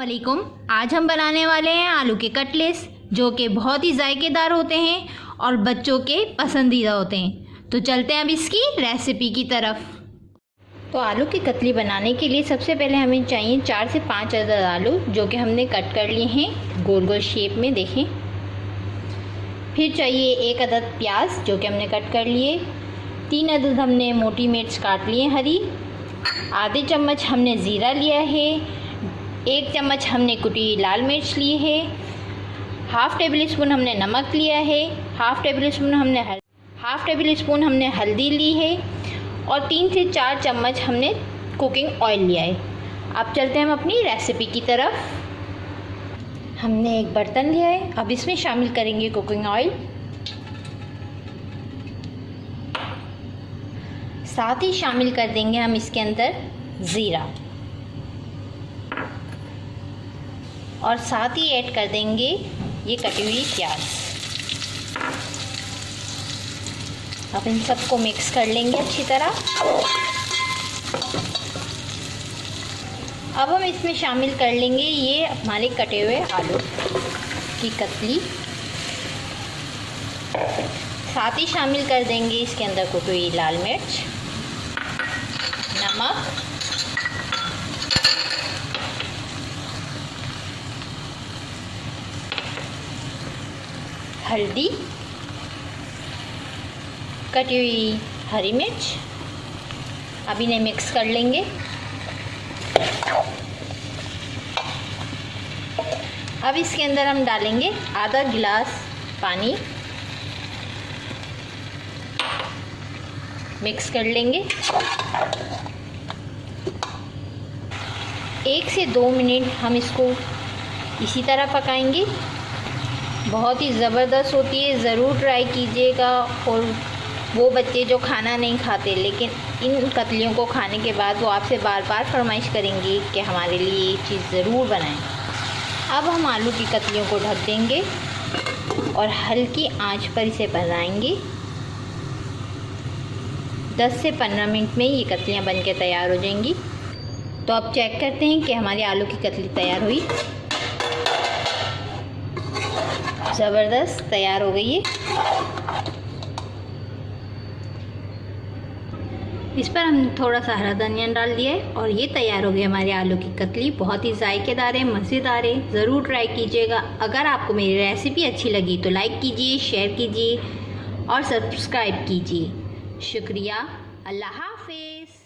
वालेकुम। आज हम बनाने वाले हैं आलू के कटलेट्स, जो कि बहुत ही जायकेदार होते हैं और बच्चों के पसंदीदा होते हैं। तो चलते हैं अब इसकी रेसिपी की तरफ। तो आलू की कतली बनाने के लिए सबसे पहले हमें चाहिए 4 से 5 अदद आलू, जो कि हमने कट कर लिए हैं गोल गोल शेप में, देखें। फिर चाहिए 1 अदद प्याज, जो कि हमने कट कर लिए। 3 अदद हमने मोटी मिर्च काट लिए हरी। आधे चम्मच हमने ज़ीरा लिया है। 1 चम्मच हमने कुटी लाल मिर्च ली है। हाफ़ टेबल स्पून हमने नमक लिया है। हाफ़ टेबल स्पून हमने हल्दी ली है और 3 से 4 चम्मच हमने कुकिंग ऑयल लिया है। अब चलते हैं हम अपनी रेसिपी की तरफ। हमने एक बर्तन लिया है, अब इसमें शामिल करेंगे कुकिंग ऑयल, साथ ही शामिल कर देंगे हम इसके अंदर ज़ीरा और साथ ही ऐड कर देंगे ये कटी हुई प्याज। अब इन सबको मिक्स कर लेंगे अच्छी तरह। अब हम इसमें शामिल कर लेंगे ये हमारे कटे हुए आलू की कतली। साथ ही शामिल कर देंगे इसके अंदर कुटी हुई लाल मिर्च, नमक, हल्दी, कटी हुई हरी मिर्च। अब इन्हें मिक्स कर लेंगे। अब इसके अंदर हम डालेंगे आधा गिलास पानी, मिक्स कर लेंगे। 1 से 2 मिनट हम इसको इसी तरह पकाएंगे। बहुत ही ज़बरदस्त होती है, ज़रूर ट्राई कीजिएगा। और वो बच्चे जो खाना नहीं खाते, लेकिन इन कतलियों को खाने के बाद वो आपसे बार बार फरमाइश करेंगे कि हमारे लिए ये चीज़ ज़रूर बनाएं। अब हम आलू की कतलियों को ढक देंगे और हल्की आंच पर इसे पकाएंगे। 10 से 15 मिनट में ये कतलियाँ बनके तैयार हो जाएंगी। तो अब चेक करते हैं कि हमारी आलू की कतली तैयार हुई। ज़बरदस्त तैयार हो गई है। इस पर हमने थोड़ा सा हरा धनिया डाल दिया है और ये तैयार हो गई हमारी आलू की कतली। बहुत ही जायकेदार है, मज़ेदार है, ज़रूर ट्राई कीजिएगा। अगर आपको मेरी रेसिपी अच्छी लगी तो लाइक कीजिए, शेयर कीजिए और सब्सक्राइब कीजिए। शुक्रिया। अल्लाह हाफ़िज़।